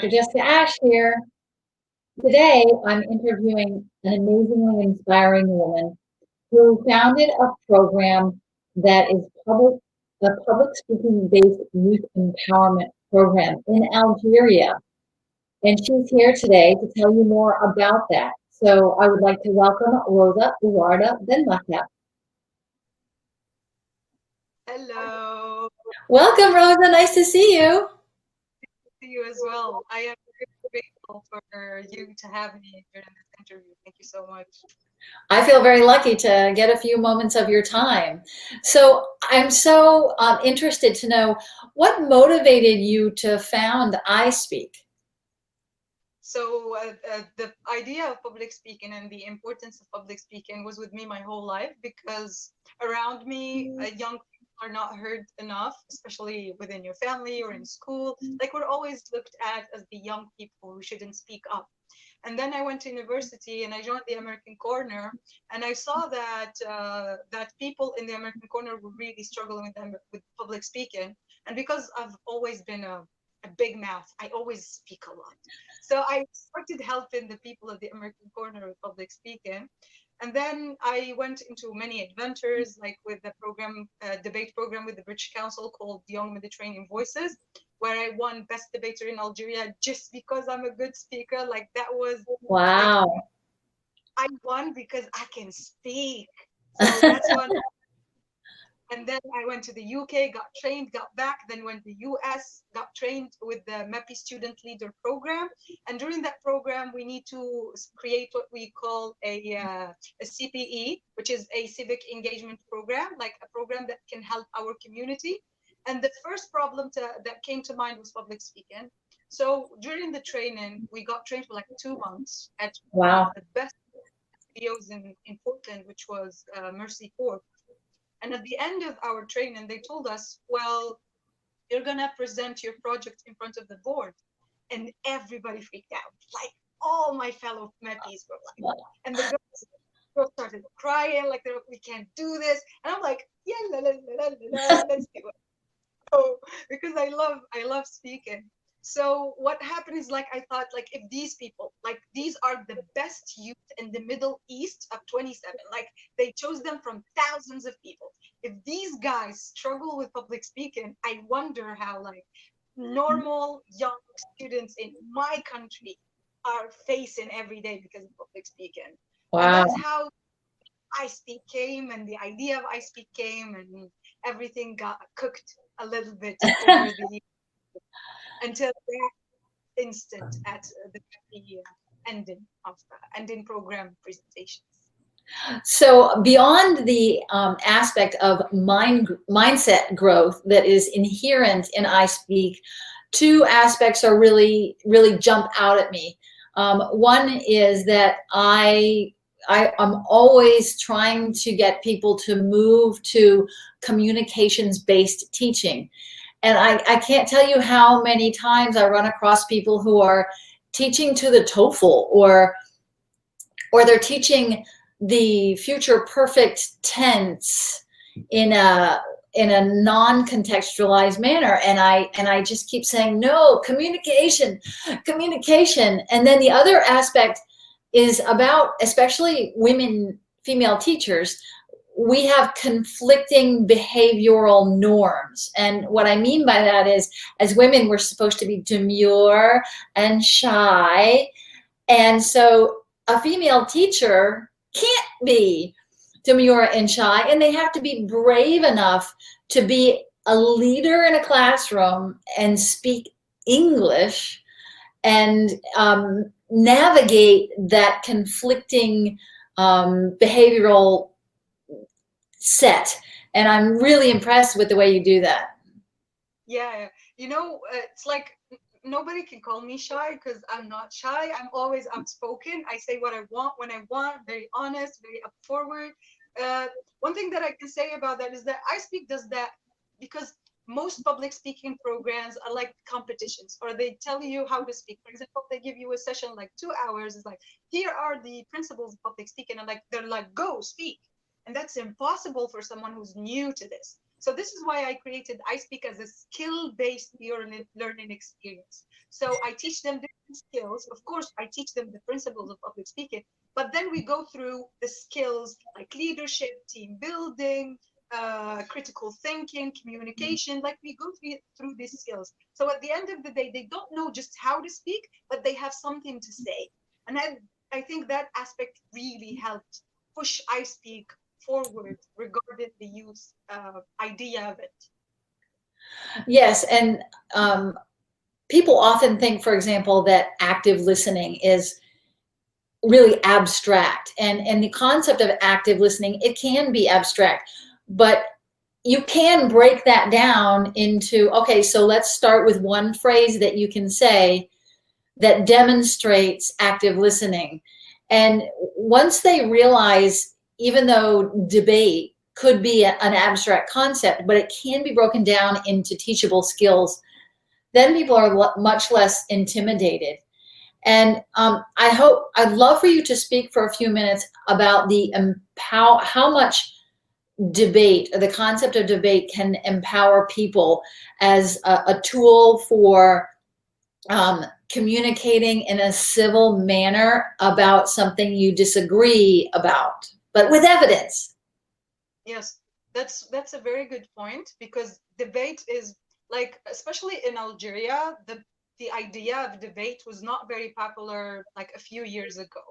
Dr. Jessica Ashe here. Today, I'm interviewing an amazingly inspiring woman who founded a program that is a public speaking based youth empowerment program in Algeria. And she's here today to tell you more about that. So I would like to welcome Rosa Uwarda Benmaka. Hello. Welcome, Rosa. Nice to see you. To you as well. I am very grateful for you to have me during this interview. Thank you so much. I feel very lucky to get a few moments of your time. So I'm so interested to know what motivated you to found iSPEAK. So the idea of public speaking and the importance of public speaking was with me my whole life because around me, young people are not heard enough, especially within your family or in school. Like we're always looked at as the young people who shouldn't speak up. And then I went to university and I joined the American Corner, and I saw that that people in the American Corner were really struggling with public speaking. And because I've always been a big mouth, I always speak a lot. So I started helping the people of the American Corner with public speaking. And then I went into many adventures, like with the program, debate program with the British Council called Young Mediterranean Voices, where I won Best Debater in Algeria just because I'm a good speaker. Like that was Wow. like I won because I can speak. So that's one. And then I went to the UK, got trained, got back, then went to the US, got trained with the MEPI Student Leader Program. And during that program, we need to create what we call a CPE, which is a civic engagement program, like a program that can help our community. And the first problem that came to mind was public speaking. So during the training, we got trained for like 2 months at one of the best studios in Portland, which was Mercy Corp. And at the end of our training, they told us, well, you're going to present your project in front of the board. And everybody freaked out. Like all my fellow MEPs were like, and the girls started crying, like, we can't do this. And I'm like, yeah, let's do it. So, because I love speaking. So what happened is, like, I thought, like, if these people, like, these are the best youth in the Middle East of 27, like they chose them from thousands of people. If these guys struggle with public speaking, I wonder how, like, normal young students in my country are facing every day because of public speaking. Wow. And that's how iSPEAK came, and the idea of iSPEAK came, and everything got cooked a little bit over the until that instant at the ending program presentations. So beyond the aspect of mindset growth that is inherent in iSPEAK, two aspects are really jump out at me. One is that I'm always trying to get people to move to communications-based teaching. And I can't tell you how many times I run across people who are teaching to the TOEFL, or they're teaching the future perfect tense in a non-contextualized manner, and I just keep saying, no, communication. And then the other aspect is about, especially female teachers, we have conflicting behavioral norms. And what I mean by that is, as women, we're supposed to be demure and shy. And so a female teacher can't be demure and shy, and they have to be brave enough to be a leader in a classroom and speak English and navigate that conflicting behavioral set. And I'm really impressed with the way you do that. Yeah, it's like nobody can call me shy because I'm not shy. I'm always outspoken. I say what I want when I want, very honest, very up forward. One thing that I can say about that is that iSPEAK does that because most public speaking programs are like competitions, or they tell you how to speak. For example, they give you a session like 2 hours. It's like, here are the principles of public speaking, and like they're like, go speak. And that's impossible for someone who's new to this. So this is why I created iSPEAK as a skill-based learning experience. So I teach them different skills. Of course, I teach them the principles of public speaking, but then we go through the skills like leadership, team building, critical thinking, communication. Like we go through these skills. So at the end of the day, they don't know just how to speak, but they have something to say. And I think that aspect really helped push iSPEAK forward regarding the youth idea of it. Yes, and people often think, for example, that active listening is really abstract, and the concept of active listening, it can be abstract, but you can break that down into, okay, so let's start with one phrase that you can say that demonstrates active listening. And once they realize, even though debate could be an abstract concept, but it can be broken down into teachable skills, then people are much less intimidated. And I'd love for you to speak for a few minutes about how much debate, the concept of debate, can empower people as a tool for communicating in a civil manner about something you disagree about, but with evidence. Yes, that's a very good point, because debate is like, especially in Algeria, the idea of debate was not very popular like a few years ago.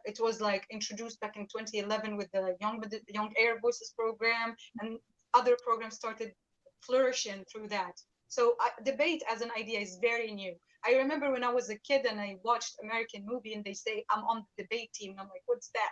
It was like introduced back in 2011 with the Young Air Voices program, and other programs started flourishing through that. So debate as an idea is very new. I remember when I was a kid and I watched American movie and they say I'm on the debate team, and I'm like, what's that?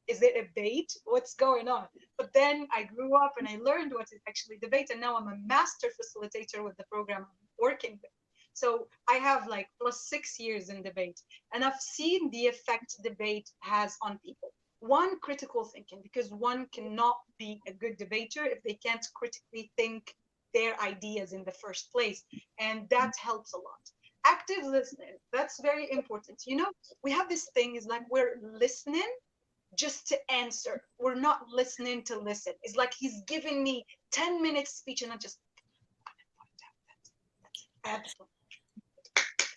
Is it a bait? What's going on? But then I grew up and I learned what is actually debate, and now I'm a master facilitator with the program I'm working with. So I have like +6 years in debate, and I've seen the effect debate has on people. One, critical thinking, because one cannot be a good debater if they can't critically think their ideas in the first place, and that helps a lot. Active listening, that's very important. You know, we have this thing is like we're listening just to answer. We're not listening to listen. It's like he's giving me 10 minutes speech and I just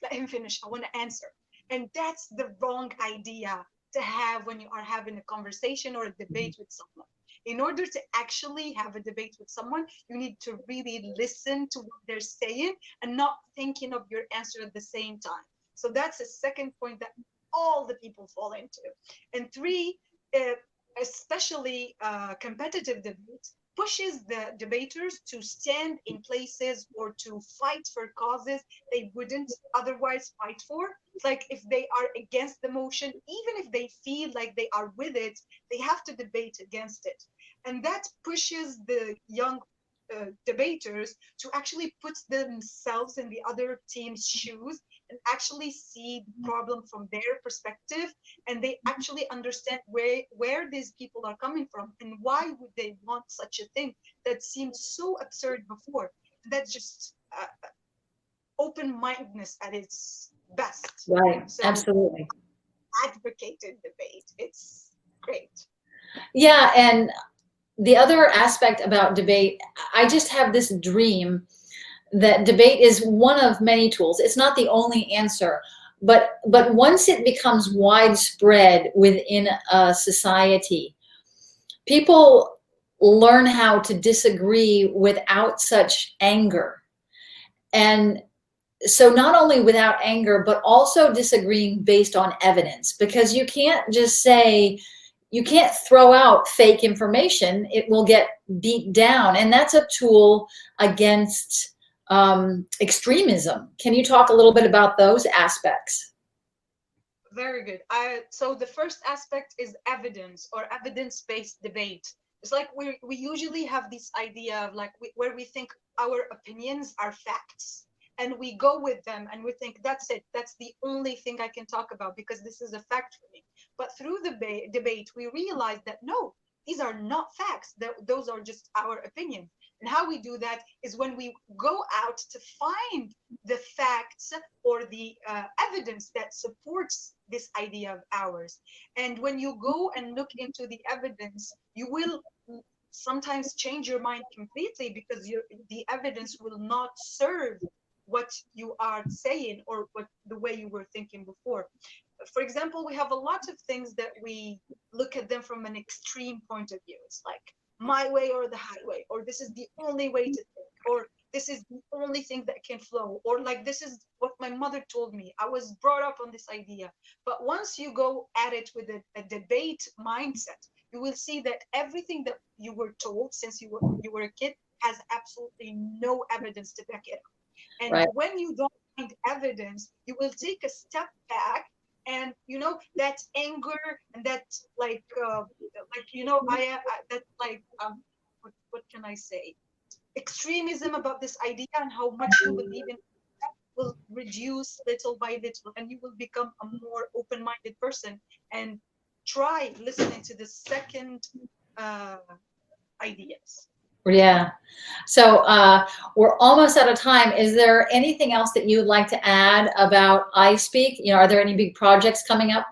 let him finish. I want to answer. And that's the wrong idea to have when you are having a conversation or a debate with someone. In order to actually have a debate with someone, you need to really listen to what they're saying and not thinking of your answer at the same time. So that's a second point that all the people fall into. And three, especially competitive debate, pushes the debaters to stand in places or to fight for causes they wouldn't otherwise fight for. It's like if they are against the motion, even if they feel like they are with it, they have to debate against it. And that pushes the young debaters to actually put themselves in the other team's shoes and actually see the problem from their perspective, and they actually understand where these people are coming from and why would they want such a thing that seemed so absurd before. That's just open-mindedness at its best. Right, So absolutely. advocated debate, it's great. Yeah, and the other aspect about debate, I just have this dream that debate is one of many tools. It's not the only answer, but once it becomes widespread within a society, people learn how to disagree without such anger. And so not only without anger, but also disagreeing based on evidence, because you can't just say, you can't throw out fake information. It will get beat down. And that's a tool against extremism. Can you talk a little bit about those aspects? Very good. So the first aspect is evidence or evidence-based debate. It's like we usually have this idea of like where we think our opinions are facts, and we go with them and we think that's it. That's the only thing I can talk about because this is a fact for me. But through the debate, we realize that no, these are not facts. Those are just our opinions. And how we do that is when we go out to find the facts or the evidence that supports this idea of ours. And when you go and look into the evidence, you will sometimes change your mind completely because the evidence will not serve what you are saying or what the way you were thinking before. For example, we have a lot of things that we look at them from an extreme point of view. It's like my way or the highway, or this is the only way to think, or this is the only thing that can flow, or like this is what my mother told me. I was brought up on this idea. But once you go at it with a debate mindset, you will see that everything that you were told since you were a kid has absolutely no evidence to back it up. And Right. when you don't find evidence, you will take a step back, and that anger and that that what can I say? Extremism about this idea and how much you believe in that will reduce little by little, and you will become a more open-minded person and try listening to the second ideas. Yeah. So we're almost out of time. Is there anything else that you would like to add about iSPEAK? Are there any big projects coming up?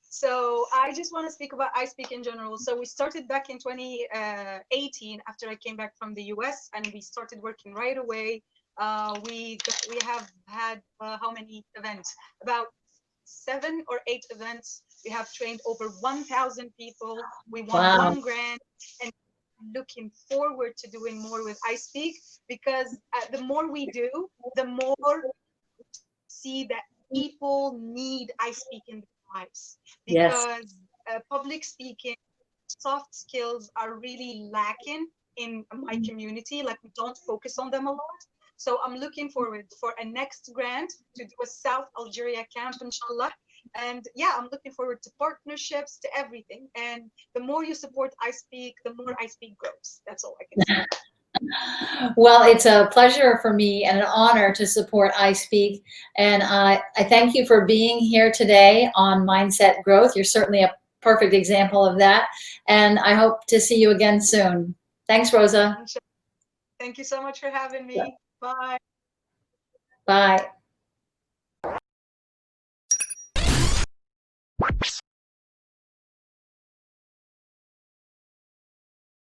So I just want to speak about iSPEAK in general. So we started back in 2018 after I came back from the US, and we started working right away. We have had how many events? About 7 or 8 events. We have trained over 1,000 people. We won Wow. 1 grant, and looking forward to doing more with iSPEAK, because the more we do, the more see that people need iSPEAK in their lives, Yes. because public speaking, soft skills are really lacking in my community. Like, we don't focus on them a lot. So I'm looking forward for a next grant to do a South Algeria camp, inshallah. And yeah, I'm looking forward to partnerships, to everything. And the more you support iSPEAK, the more iSPEAK grows. That's all I can say. Well, it's a pleasure for me and an honor to support iSPEAK. And I thank you for being here today on Mindset Growth. You're certainly a perfect example of that. And I hope to see you again soon. Thanks, Rosa. Thank you so much for having me. Bye. Bye.